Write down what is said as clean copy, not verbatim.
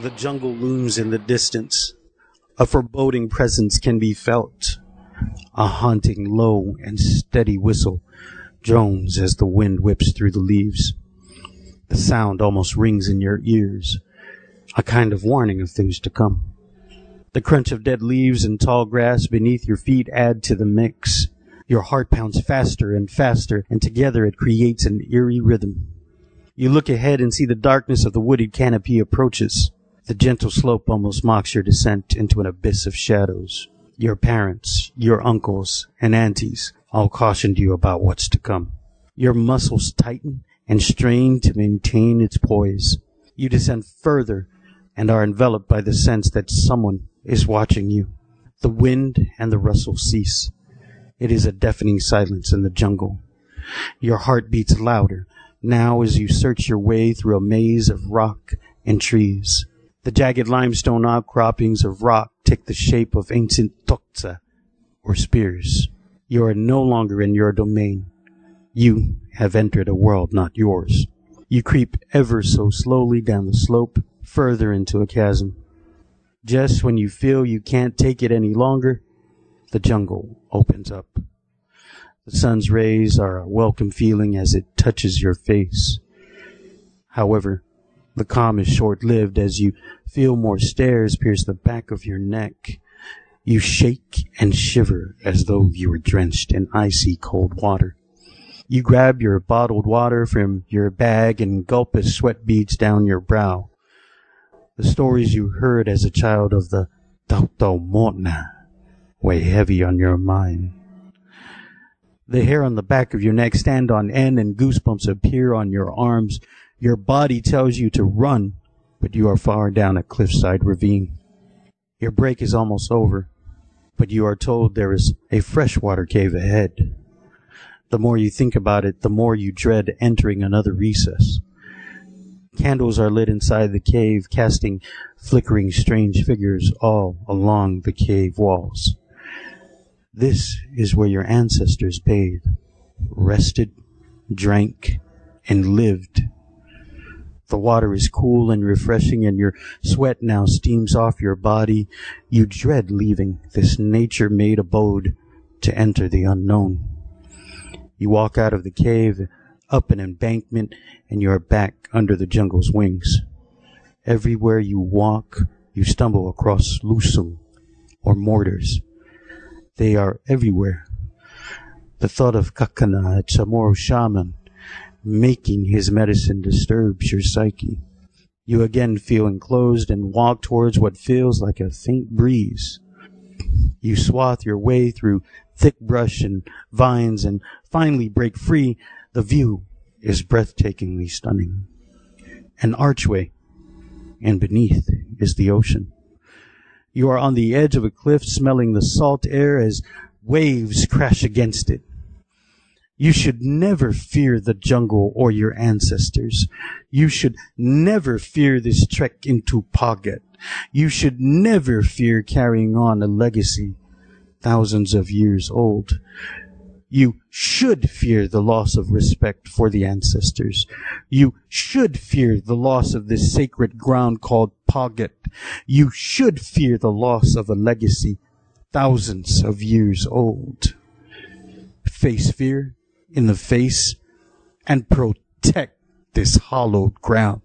The jungle looms in the distance. A foreboding presence can be felt. A haunting low and steady whistle drones as the wind whips through the leaves. The sound almost rings in your ears, a kind of warning of things to come. The crunch of dead leaves and tall grass beneath your feet add to the mix. Your heart pounds faster and faster, and together it creates an eerie rhythm. You look ahead and see the darkness of the wooded canopy approaches. The gentle slope almost mocks your descent into an abyss of shadows. Your parents, your uncles, and aunties all cautioned you about what's to come. Your muscles tighten and strain to maintain its poise. You descend further and are enveloped by the sense that someone is watching you. The wind and the rustle cease. It is a deafening silence in the jungle. Your heart beats louder now as you search your way through a maze of rock and trees. The jagged limestone outcroppings of rock take the shape of ancient toksa, or spears. You are no longer in your domain. You have entered a world not yours. You creep ever so slowly down the slope, further into a chasm. Just when you feel you can't take it any longer, the jungle opens up. The sun's rays are a welcome feeling as it touches your face. However, the calm is short-lived as you feel more stares pierce the back of your neck. You shake and shiver as though you were drenched in icy cold water. You grab your bottled water from your bag and gulp as sweat beads down your brow. The stories you heard as a child of the Tautomona weigh heavy on your mind. The hair on the back of your neck stand on end and goosebumps appear on your arms. Your body tells you to run, but you are far down a cliffside ravine. Your break is almost over, but you are told there is a freshwater cave ahead. The more you think about it, the more you dread entering another recess. Candles are lit inside the cave, casting flickering strange figures all along the cave walls. This is where your ancestors bathed, rested, drank, and lived. The water is cool and refreshing, and your sweat now steams off your body. You dread leaving this nature-made abode to enter the unknown. You walk out of the cave, up an embankment, and you are back under the jungle's wings. Everywhere you walk, you stumble across lusung, or mortars. They are everywhere. The thought of Kakana, a Chamorro shaman, making his medicine disturbs your psyche. You again feel enclosed and walk towards what feels like a faint breeze. You swath your way through thick brush and vines and finally break free. The view is breathtakingly stunning. An archway, and beneath is the ocean. You are on the edge of a cliff, smelling the salt air as waves crash against it. You should never fear the jungle or your ancestors. You should never fear this trek into Pagat. You should never fear carrying on a legacy thousands of years old. You should fear the loss of respect for the ancestors. You should fear the loss of this sacred ground called Pagat. You should fear the loss of a legacy thousands of years old. Face fear in the face and protect this hallowed ground.